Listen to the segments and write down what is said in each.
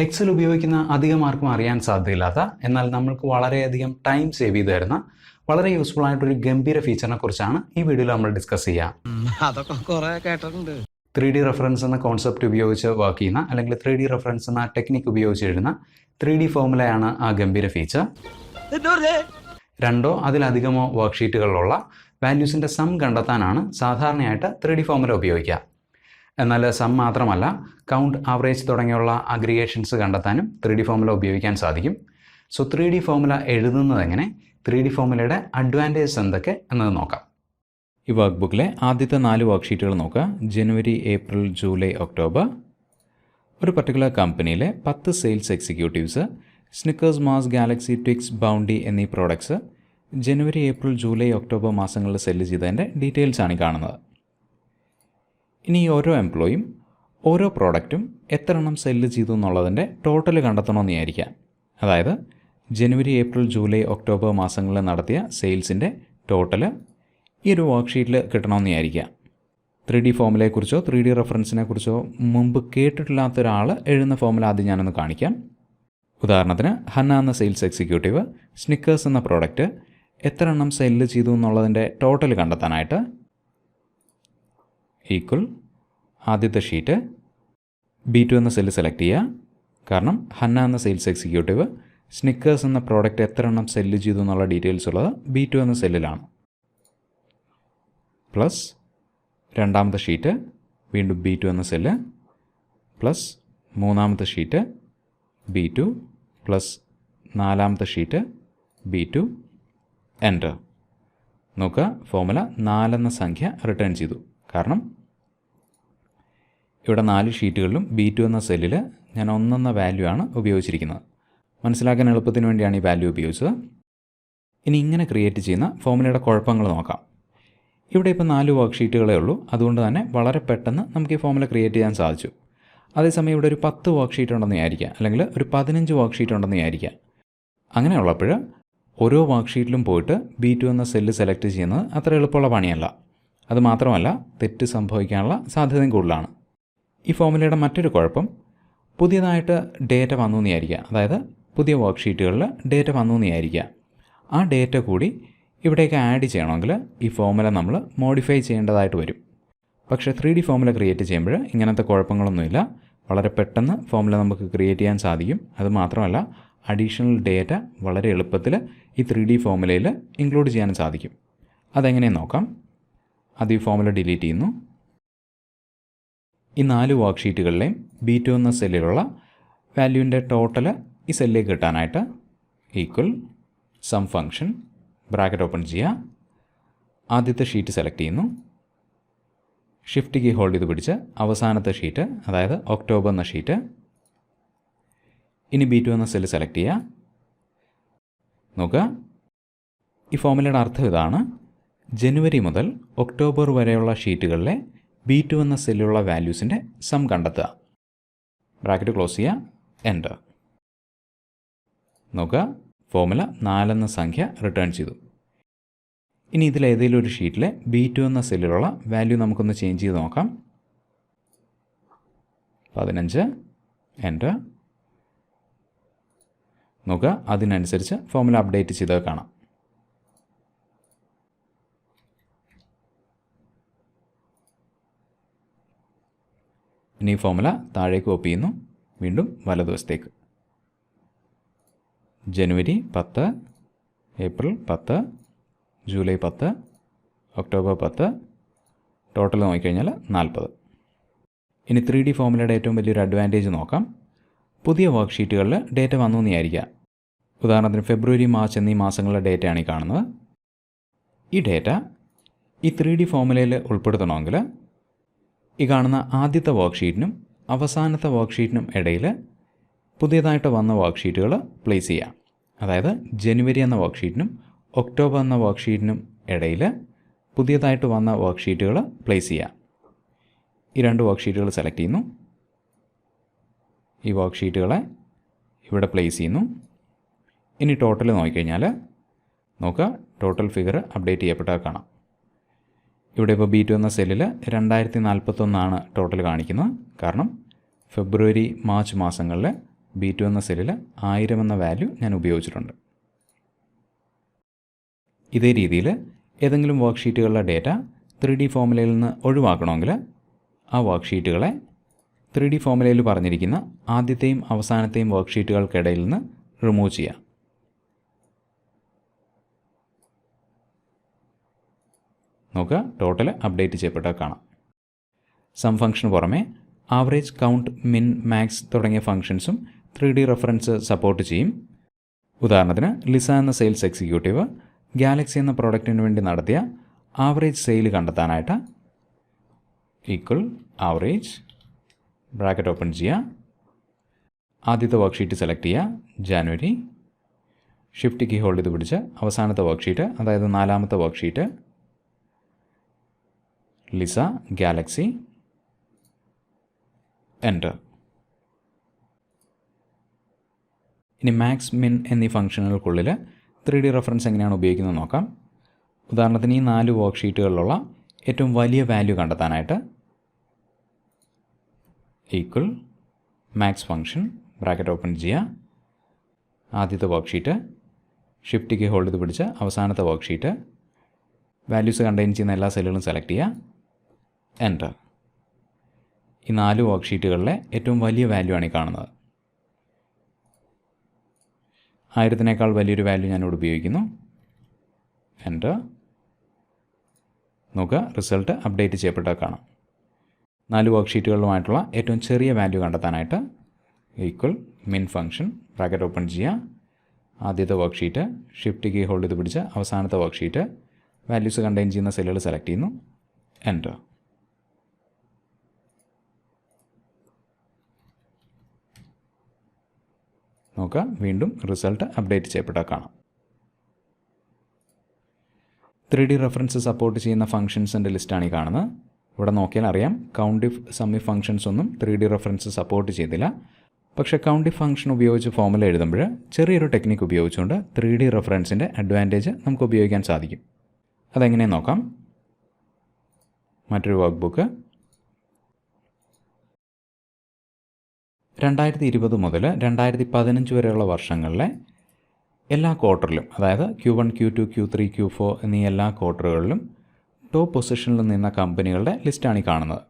Excel ഉപയോഗിക്കുന്ന അധികം ആർക്കും അറിയാൻ സാധ്യതയില്ലാത്ത എന്നാൽ നമ്മൾക്ക് വളരെയധികം ടൈം സേവ് ചെയ്ത് തരുന്ന വളരെ യൂസ്ഫുൾ ആയിട്ടൊരു ഗംഭീര ഫീച്ചറിനെ കുറിച്ചാണ് ഈ വീഡിയോയിൽ നമ്മൾ ഡിസ്കസ് ചെയ്യുക. 3D റെഫറൻസ് എന്ന കോൺസെപ്റ്റ് ഉപയോഗിച്ച് വർക്ക് ചെയ്യുന്ന അല്ലെങ്കിൽ 3D റെഫറൻസ് എന്ന ടെക്നിക്ക് ഉപയോഗിച്ച് എഴുതുന്ന 3D ഫോർമുലയാണ് ആ ഗംഭീര ഫീച്ചർ. രണ്ടോ അതിലധികമോ വർക്ക്ഷീറ്റുകളിലുള്ള വാല്യൂസിൻ്റെ സം കണ്ടെത്താനാണ് സാധാരണയായിട്ട് 3D ഫോർമുല ഉപയോഗിക്കുക. എന്നാൽ സം മാത്രമല്ല, കൗണ്ട്, ആവറേജ് തുടങ്ങിയുള്ള അഗ്രിഗേഷൻസ് കണ്ടെത്താനും 3D ഫോർമുല ഉപയോഗിക്കാൻ സാധിക്കും. സോ 3D ഫോർമുല എഴുതുന്നത് എങ്ങനെ, 3D ഫോർമുലയുടെ അഡ്വാൻറ്റേജസ് എന്തൊക്കെ എന്നത് നോക്കാം. ഈ വർക്ക് ബുക്കിലെ ആദ്യത്തെ 4 വർക്ക്ഷീറ്റുകൾ നോക്കുക. ജനുവരി, ഏപ്രിൽ, ജൂലൈ, ഒക്ടോബർ. ഒരു പർട്ടിക്കുലർ കമ്പനിയിലെ 10 sales executives Snickers, mass, Galaxy, twigs, bounty എന്നീ പ്രോഡക്ട്സ് ജനുവരി, ഏപ്രിൽ, ജൂലൈ, ഒക്ടോബർ മാസങ്ങളിൽ സെല്ല് ചെയ്തതിൻ്റെ ഡീറ്റെയിൽസാണ് കാണുന്നത്. ഇനി ഓരോ എംപ്ലോയിയും ഓരോ പ്രോഡക്റ്റും എത്ര എണ്ണം സെല്ല് ചെയ്തു എന്നുള്ളതിൻ്റെ ടോട്ടൽ കണ്ടെത്തണമെന്ന് വിചാരിക്കാം. അതായത് ജനുവരി, ഏപ്രിൽ, ജൂലൈ, ഒക്ടോബർ മാസങ്ങളിൽ നടത്തിയ സെയിൽസിൻ്റെ ടോട്ടൽ ഈ ഒരു വർക്ക്ഷീറ്റിൽ കിട്ടണമെന്ന് വിചാരിക്കാം. 3D ഫോർമുലയെക്കുറിച്ചോ 3D റെഫറൻസിനെ കുറിച്ചോ മുമ്പ് കേട്ടിട്ടില്ലാത്ത ഒരാൾ എഴുതുന്ന ഫോർമുല ആദ്യം ഞാനൊന്ന് കാണിക്കാം. ഉദാഹരണത്തിന്, ഹന്ന എന്ന സെയിൽസ് എക്സിക്യൂട്ടീവ് സ്നിക്കേഴ്സ് എന്ന പ്രോഡക്റ്റ് എത്ര എണ്ണം സെല്ല് ചെയ്തു എന്നുള്ളതിൻ്റെ ടോട്ടൽ കണ്ടെത്താനായിട്ട് ഈക്വൽ ആദ്യത്തെ ഷീറ്റ് B2 എന്ന സെല്ല് സെലക്ട് ചെയ്യുക. കാരണം ഹന്ന എന്ന സെയിൽസ് എക്സിക്യൂട്ടീവ് സ്നിക്കേഴ്സ് എന്ന പ്രോഡക്റ്റ് എത്ര എണ്ണം സെല്ല് ചെയ്തു എന്നുള്ള ഡീറ്റെയിൽസ് ഉള്ളത് B2 എന്ന സെല്ലിലാണ്. പ്ലസ് രണ്ടാമത്തെ ഷീറ്റ് വീണ്ടും B2 എന്ന സെല്ല്, പ്ലസ് മൂന്നാമത്തെ ഷീറ്റ് B2, പ്ലസ് നാലാമത്തെ ഷീറ്റ് B2, എൻ്റർ. നോക്കുക, ഫോർമുല 4 എന്ന സംഖ്യ റിട്ടേൺ ചെയ്തു. കാരണം ഇവിടെ 4 ഷീറ്റുകളിലും B2 എന്ന സെല്ലിൽ ഞാൻ 1 എന്ന വാല്യൂ ആണ് ഉപയോഗിച്ചിരിക്കുന്നത്. മനസ്സിലാക്കാൻ എളുപ്പത്തിന് വേണ്ടിയാണ് ഈ വാല്യൂ ഉപയോഗിച്ചത്. ഇനി ഇങ്ങനെ ക്രിയേറ്റ് ചെയ്യുന്ന ഫോർമുലയുടെ കുഴപ്പങ്ങൾ നോക്കാം. ഇവിടെ ഇപ്പോൾ 4 വർക്ക്ഷീറ്റുകളേ ഉള്ളൂ. അതുകൊണ്ട് തന്നെ വളരെ പെട്ടെന്ന് നമുക്ക് ഈ ഫോർമുല ക്രിയേറ്റ് ചെയ്യാൻ സാധിച്ചു. അതേസമയം ഇവിടെ ഒരു 10 വർക്ക്ഷീറ്റ് ഉണ്ടെന്ന് വിചാരിക്കുക, അല്ലെങ്കിൽ ഒരു 15 വർക്ക്ഷീറ്റ് ഉണ്ടെന്ന് വിചാരിക്കുക. അങ്ങനെയുള്ളപ്പോൾ ഓരോ വർക്ക്ഷീറ്റിലും പോയിട്ട് B2 എന്ന സെല്ല് സെലക്ട് ചെയ്യുന്നത് അത്ര എളുപ്പമുള്ള പണിയല്ല. അതുമാത്രമല്ല, തെറ്റ് സംഭവിക്കാനുള്ള സാധ്യതയും കൂടുതലാണ്. ഈ ഫോർമുലയുടെ മറ്റൊരു കുഴപ്പം, പുതിയതായിട്ട് ഡേറ്റ വന്നു എന്ന് വിചാരിക്കുക. അതായത് പുതിയ വർക്ക്ഷീറ്റുകളിൽ ഡേറ്റ വന്നു എന്ന് വിചാരിക്കുക. ആ ഡേറ്റ കൂടി ഇവിടേക്ക് ആഡ് ചെയ്യണമെങ്കിൽ ഈ ഫോർമുല നമ്മൾ മോഡിഫൈ ചെയ്യേണ്ടതായിട്ട് വരും. പക്ഷേ 3D ഫോർമുല ക്രിയേറ്റ് ചെയ്യുമ്പോൾ ഇങ്ങനത്തെ കുഴപ്പങ്ങളൊന്നുമില്ല. വളരെ പെട്ടെന്ന് ഫോർമുല നമുക്ക് ക്രിയേറ്റ് ചെയ്യാൻ സാധിക്കും. അതുമാത്രമല്ല, അഡീഷണൽ ഡേറ്റ വളരെ എളുപ്പത്തിൽ ഈ 3D ഫോർമുലയിൽ ഇൻക്ലൂഡ് ചെയ്യാൻ സാധിക്കും. അതെങ്ങനെയെന്ന് നോക്കാം. അത് ഈ ഫോർമുല ഡിലീറ്റ് ചെയ്യുന്നു. ഈ 4 വർക്ക്ഷീറ്റുകളിലെയും B2 എന്ന സെല്ലിലുള്ള വാല്യൂവിൻ്റെ ടോട്ടൽ ഈ സെല്ലിലേക്ക് കിട്ടാനായിട്ട് equal sum function bracket open ചെയ്യുക. ആദ്യത്തെ ഷീറ്റ് സെലക്ട് ചെയ്യുന്നു. ഷിഫ്റ്റ് കീ ഹോൾഡ് ചെയ്ത് പിടിച്ച് അവസാനത്തെ ഷീറ്റ്, അതായത് ഒക്ടോബർ എന്ന ഷീറ്റ്. ഇനി B2 എന്ന സെല്ല് സെലക്ട് ചെയ്യുക. നോക്കുക, ഈ ഫോർമുലയുടെ അർത്ഥം ഇതാണ്: ജനുവരി മുതൽ ഒക്ടോബർ വരെയുള്ള ഷീറ്റുകളിലെ B2 എന്ന സെല്ലിലുള്ള വാല്യൂസിൻ്റെ സം കണ്ടെത്തുക. ബ്രാക്കറ്റ് ക്ലോസ് ചെയ്യുക, എൻ്റർ. നോക്കുക, ഫോർമുല 4 എന്ന സംഖ്യ റിട്ടേൺ ചെയ്തു. ഇനി ഇതിലേതെങ്കിലും ഒരു ഷീറ്റിലെ B2 എന്ന സെല്ലിലുള്ള വാല്യൂ നമുക്കൊന്ന് ചേഞ്ച് ചെയ്ത് നോക്കാം. 15, എൻ്റർ. നോക്കുക, അതിനനുസരിച്ച് ഫോർമുല അപ്ഡേറ്റ് ചെയ്ത് കാണാം. ഇനി ഫോർമുല താഴേക്ക് കോപ്പി ചെയ്യുന്നു, വീണ്ടും വലതുവശത്തേക്ക്. ജനുവരി 10, ഏപ്രിൽ 10, ജൂലൈ 10, ഒക്ടോബർ 10, ടോട്ടൽ നോക്കിക്കഴിഞ്ഞാൽ 40. ഇനി 3D ഫോർമുലയുടെ ഏറ്റവും വലിയൊരു അഡ്വാൻറ്റേജ് നോക്കാം. പുതിയ വർക്ക്ഷീറ്റുകളിൽ ഡേറ്റ വന്നു എന്ന് വിചാരിക്കുക. ഉദാഹരണത്തിന് ഫെബ്രുവരി, മാർച്ച് എന്നീ മാസങ്ങളിലെ ഡേറ്റയാണ് ഈ കാണുന്നത്. ഈ ഡേറ്റ ഈ 3D ഫോർമുലയിൽ ഉൾപ്പെടുത്തണമെങ്കിൽ ഈ കാണുന്ന ആദ്യത്തെ വർക്ക്ഷീറ്റിനും അവസാനത്തെ വർക്ക്ഷീറ്റിനും ഇടയിൽ പുതിയതായിട്ട് വന്ന വർക്ക്ഷീറ്റുകൾ പ്ലേസ് ചെയ്യാം. അതായത് ജനുവരി എന്ന വർക്ക്ഷീറ്റിനും ഒക്ടോബർ എന്ന വർക്ക്ഷീറ്റിനും ഇടയിൽ പുതിയതായിട്ട് വന്ന വർക്ക്ഷീറ്റുകൾ പ്ലേസ് ചെയ്യാം. ഈ 2 വർക്ക്ഷീറ്റുകൾ സെലക്ട് ചെയ്യുന്നു. ഈ വർക്ക്ഷീറ്റുകളെ ഇവിടെ പ്ലേസ് ചെയ്യുന്നു. ഇനി ടോട്ടൽ നോക്കിക്കഴിഞ്ഞാൽ നോക്കുക, ടോട്ടൽ ഫിഗർ അപ്ഡേറ്റ് ചെയ്യപ്പെട്ടാൽ കാണാം. ഇവിടെ ഇപ്പോൾ B2 എന്ന സെല്ലിൽ 2041 ടോട്ടൽ കാണിക്കുന്നത്. കാരണം ഫെബ്രുവരി, മാർച്ച് മാസങ്ങളിൽ B2 എന്ന സെല്ലിൽ 1000 എന്ന വാല്യൂ ഞാൻ ഉപയോഗിച്ചിട്ടുണ്ട്. ഇതേ രീതിയിൽ ഏതെങ്കിലും വർക്ക്ഷീറ്റുകളുടെ ഡേറ്റ 3D ഫോർമുലയിൽ നിന്ന് ഒഴിവാക്കണമെങ്കിൽ ആ വർക്ക്ഷീറ്റുകളെ 3D ഫോർമുലയിൽ പറഞ്ഞിരിക്കുന്ന ആദ്യത്തെയും അവസാനത്തെയും വർക്ക്ഷീറ്റുകൾക്കിടയിൽ നിന്ന് റിമൂവ് ചെയ്യാം. നോക്കുക, ടോട്ടൽ അപ്ഡേറ്റ് ചെയ്യപ്പെട്ടാൽ കാണാം. സം ഫംഗ്ഷന് പുറമെ ആവറേജ്, കൗണ്ട്, മിൻ, മാക്സ് തുടങ്ങിയ ഫംഗ്ഷൻസും 3D റെഫറൻസ് സപ്പോർട്ട് ചെയ്യും. ഉദാഹരണത്തിന് ലിസ എന്ന സെയിൽസ് എക്സിക്യൂട്ടീവ് ഗാലക്സി എന്ന പ്രോഡക്റ്റിന് വേണ്ടി നടത്തിയ ആവറേജ് സെയിൽ കണ്ടെത്താനായിട്ട് ഈക്വൽ ആവറേജ് ബ്രാക്കറ്റ് ഓപ്പൺ ചെയ്യുക. ആദ്യത്തെ വർക്ക്ഷീറ്റ് സെലക്ട് ചെയ്യുക, ജാനുവരി. ഷിഫ്റ്റ് കീ ഹോൾഡ് ചെയ്ത് പിടിച്ച് അവസാനത്തെ വർക്ക്ഷീറ്റ്, അതായത് 4ാമത്തെ വർക്ക്ഷീറ്റ് ലിസ ഗാലക്സി, എൻ്റർ. ഇനി മാക്സ്, മിൻ എന്നീ ഫംഗ്ഷനുകൾക്കുള്ളിൽ 3D റെഫറൻസ് എങ്ങനെയാണ് ഉപയോഗിക്കുന്നത് നോക്കാം. ഉദാഹരണത്തിന് ഈ 4 വർക്ക്ഷീറ്റുകളിലുള്ള ഏറ്റവും വലിയ വാല്യൂ കണ്ടെത്താനായിട്ട് equal max function bracket open ചെയ്യുക. ആദ്യത്തെ വർക്ക്ഷീറ്റ്, ഷിഫ്റ്റ് കീ ഹോൾഡ് ചെയ്ത് പിടിച്ച് അവസാനത്തെ വർക്ക്ഷീറ്റ്, വാല്യൂസ് കണ്ടെയ്ൻ ചെയ്യുന്ന എല്ലാ സെല്ലുകളും സെലക്ട് ചെയ്യുക, എൻ്റർ. ഈ 4 വർക്ക്ഷീറ്റുകളിലെ ഏറ്റവും വലിയ വാല്യൂ ആണ് ഈ കാണുന്നത്. 1000-നേക്കാൾ വലിയൊരു വാല്യൂ ഞാനിവിടെ ഉപയോഗിക്കുന്നു, എൻ്റർ. നോക്കുക, റിസൾട്ട് അപ്ഡേറ്റ് ചെയ്യപ്പെട്ടാൽ കാണാം. 4 വർക്ക്ഷീറ്റുകളിലുമായിട്ടുള്ള ഏറ്റവും ചെറിയ വാല്യൂ കണ്ടെത്താനായിട്ട് ഈക്വൽ മിൻ ഫംഗ്ഷൻ ബ്രാക്കറ്റ് ഓപ്പൺ ചെയ്യുക. ആദ്യത്തെ വർക്ക്ഷീറ്റ്, ഷിഫ്റ്റ് കീ ഹോൾഡ് ചെയ്ത് പിടിച്ച് അവസാനത്തെ വർക്ക്ഷീറ്റ്, വാല്യൂസ് കണ്ടെയ്ൻ ചെയ്യുന്ന സെല്ലുകൾ സെലക്ട് ചെയ്യുന്നു, എൻ്റർ. നോക്കുക, വീണ്ടും റിസൾട്ട് അപ്ഡേറ്റ് ചെയ്യപ്പെട്ടാൽ കാണാം. 3D റെഫറൻസ് സപ്പോർട്ട് ചെയ്യുന്ന ഫംഗ്ഷൻസിൻ്റെ ലിസ്റ്റാണ് ഈ കാണുന്നത്. ഇവിടെ നോക്കിയാൽ അറിയാം, count if, sum if functions ഒന്നും 3D റെഫറൻസ് സപ്പോർട്ട് ചെയ്തില്ല. പക്ഷേ കൗണ്ട് ഇഫ് ഫംഗ്ഷൻ ഉപയോഗിച്ച് ഫോർമുല എഴുതുമ്പോൾ ചെറിയൊരു ടെക്നിക്ക് ഉപയോഗിച്ചുകൊണ്ട് 3D റെഫറൻസിൻ്റെ അഡ്വാൻറ്റേജ് നമുക്ക് ഉപയോഗിക്കാൻ സാധിക്കും. അതെങ്ങനെ നോക്കാം. മറ്റൊരു വർക്ക് ബുക്ക്. 2020 മുതൽ 2015 വരെയുള്ള വർഷങ്ങളിലെ എല്ലാ ക്വാർട്ടറിലും, അതായത് Q1, Q2, Q3, Q4 എന്നീ എല്ലാ ക്വാർട്ടറുകളിലും ടോപ്പ് പൊസിഷനിൽ നിന്ന കമ്പനികളുടെ ലിസ്റ്റാണ് ഈ കാണുന്നത്.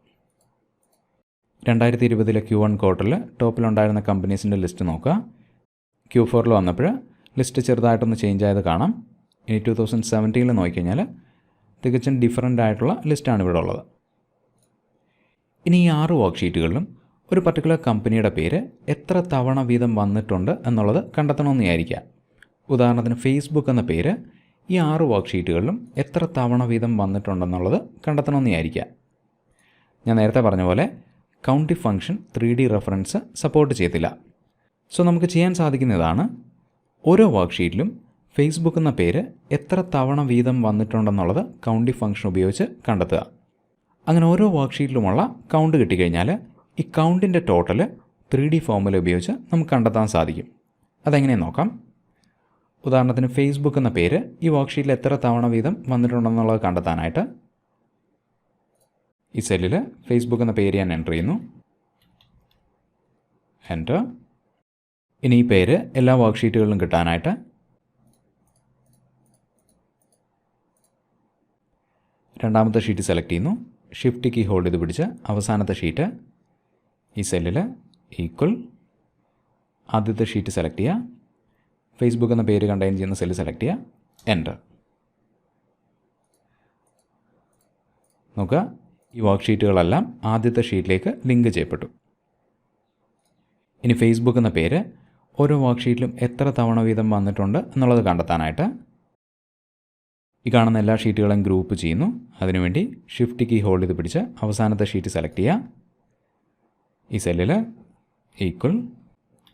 2020 Q1 ക്വാർട്ടറിൽ ടോപ്പിലുണ്ടായിരുന്ന കമ്പനീസിൻ്റെ ലിസ്റ്റ് നോക്കുക. Q4 വന്നപ്പോൾ ലിസ്റ്റ് ചെറുതായിട്ടൊന്ന് ചേഞ്ച് ആയത് കാണാം. ഇനി 2017 നോക്കിക്കഴിഞ്ഞാൽ തികച്ചും ഡിഫറൻ്റ് ആയിട്ടുള്ള ലിസ്റ്റാണ് ഇവിടെ ഉള്ളത്. ഇനി ഈ 6 വർക്ക്ഷീറ്റുകളിലും ഒരു പർട്ടിക്കുലർ കമ്പനിയുടെ പേര് എത്ര തവണ വീതം വന്നിട്ടുണ്ട് എന്നുള്ളത് കണ്ടെത്തണമെന്ന് വിചാരിക്കുക. ഉദാഹരണത്തിന് ഫേസ്ബുക്ക് എന്ന പേര് ഈ 6 വർക്ക്ഷീറ്റുകളിലും എത്ര തവണ വീതം വന്നിട്ടുണ്ടെന്നുള്ളത് കണ്ടെത്തണമെന്ന് വിചാരിക്കുക. ഞാൻ നേരത്തെ പറഞ്ഞ പോലെ count if function 3D reference support ചെയ്തില്ല. സോ നമുക്ക് ചെയ്യാൻ സാധിക്കുന്നതാണ്, ഓരോ വർക്ക്ഷീറ്റിലും ഫേസ്ബുക്ക് എന്ന പേര് എത്ര തവണ വീതം വന്നിട്ടുണ്ടെന്നുള്ളത് കൗണ്ട് ഇഫ് ഫംഗ്ഷൻ ഉപയോഗിച്ച് കണ്ടെത്തുക. അങ്ങനെ ഓരോ വർക്ക്ഷീറ്റിലുമുള്ള കൗണ്ട് കിട്ടിക്കഴിഞ്ഞാൽ ഈ കൗണ്ടിൻ്റെ ടോട്ടൽ 3D ഫോർമുല ഉപയോഗിച്ച് നമുക്ക് കണ്ടെത്താൻ സാധിക്കും. അതെങ്ങനെ നോക്കാം. ഉദാഹരണത്തിന് ഫേസ്ബുക്ക് എന്ന പേര് ഈ വർക്ക്ഷീറ്റിൽ എത്ര തവണ വീതം വന്നിട്ടുണ്ടെന്നുള്ളത് കണ്ടെത്താനായിട്ട് ഈ സെല്ലിൽ ഫേസ്ബുക്ക് എന്ന പേര് ഞാൻ എൻ്റർ ചെയ്യുന്നു, എൻ്റർ. ഇനി ഈ പേര് എല്ലാ വർക്ക്ഷീറ്റുകളിലും കിട്ടാനായിട്ട് രണ്ടാമത്തെ ഷീറ്റ് സെലക്ട് ചെയ്യുന്നു, ഷിഫ്റ്റ് കീ ഹോൾഡ് ചെയ്ത് പിടിച്ച് അവസാനത്തെ ഷീറ്റ് ഈ സെല്ലിൽ ഈക്വൽ ആദ്യത്തെ ഷീറ്റ് സെലക്ട് ചെയ്യുക, ഫേസ്ബുക്ക് എന്ന പേര് കണ്ടെയ്ൻ ചെയ്യുന്ന സെല്ല് സെലക്ട് ചെയ്യുക, എൻ്റർ. നോക്കുക, ഈ വർക്ക്ഷീറ്റുകളെല്ലാം ആദ്യത്തെ ഷീറ്റിലേക്ക് ലിങ്ക് ചെയ്യപ്പെട്ടു. ഇനി ഫേസ്ബുക്ക് എന്ന പേര് ഓരോ വർക്ക്ഷീറ്റിലും എത്ര തവണ വീതം വന്നിട്ടുണ്ട് എന്നുള്ളത് കണ്ടെത്താനായിട്ട് ഈ കാണുന്ന എല്ലാ ഷീറ്റുകളും ഗ്രൂപ്പ് ചെയ്യുന്നു. അതിനുവേണ്ടി ഷിഫ്റ്റ് കീ ഹോൾഡ് ചെയ്ത് പിടിച്ച് അവസാനത്തെ ഷീറ്റ് സെലക്ട് ചെയ്യുക, ഈ സെല്ലിൽ equal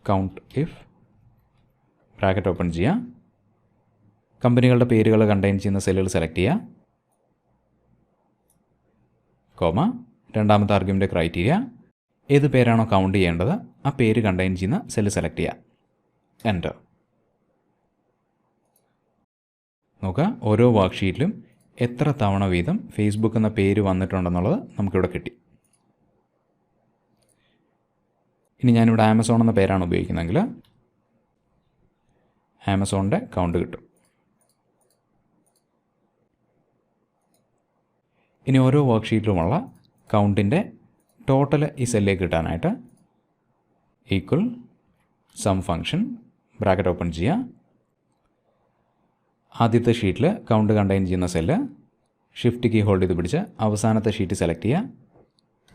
count if bracket open ചെയ്യുക, കമ്പനികളുടെ പേരുകൾ കണ്ടെയ്ൻ ചെയ്യുന്ന സെല്ലുകൾ സെലക്ട് ചെയ്യുക, കോമ, രണ്ടാമത്തെ ആർഗ്യുമെൻ്റ് ക്രൈറ്റീരിയ, ഏത് പേരാണോ കൗണ്ട് ചെയ്യേണ്ടത് ആ പേര് കണ്ടെയ്ൻ ചെയ്യുന്ന സെല്ല് സെലക്ട് ചെയ്യുക, എൻ്റർ. നോക്കുക, ഓരോ വർക്ക്ഷീറ്റിലും എത്ര തവണ വീതം ഫേസ്ബുക്ക് എന്ന പേര് വന്നിട്ടുണ്ടെന്നുള്ളത് നമുക്കിവിടെ കിട്ടി. ഇനി ഞാനിവിടെ ആമസോൺ എന്ന പേരാണ് ഉപയോഗിക്കുന്നതെങ്കിൽ ആമസോണിൻ്റെ കൗണ്ട് കിട്ടും. ഇനി ഓരോ വർക്ക്ഷീറ്റിലുമുള്ള കൗണ്ടിൻ്റെ ടോട്ടൽ ഈ സെല്ലിലേക്ക് കിട്ടാനായിട്ട് equal sum function bracket open ചെയ്യുക. ആദ്യത്തെ ഷീറ്റിൽ കൗണ്ട് കണ്ടെയ്ൻ ചെയ്യുന്ന സെല്ല് ഷിഫ്റ്റ് കീ ഹോൾഡ് ചെയ്ത് പിടിച്ച് അവസാനത്തെ ഷീറ്റ് സെലക്ട് ചെയ്യുക,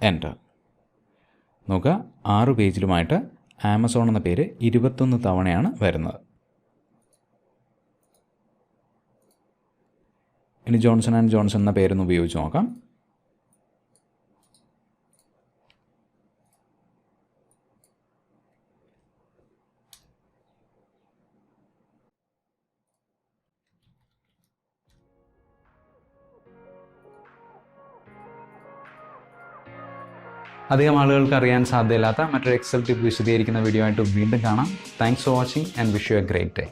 എൻ്റർ. നോക്കുക, 6 പേജിലുമായിട്ട് ആമസോൺ എന്ന പേര് 21 തവണയാണ് വരുന്നത്. ഇനി ജോൺസൺ ആൻഡ് ജോൺസൺ എന്ന പേരൊന്ന് ഉപയോഗിച്ച് നോക്കാം. അധികം ആളുകൾക്ക് അറിയാൻ സാധ്യതയില്ലാത്ത മറ്റൊരു എക്സൽ ടിപ്പ് വിശദീകരിക്കുന്ന വീഡിയോ ആയിട്ട് വീണ്ടും കാണാം. Thanks for watching and wish you A great day.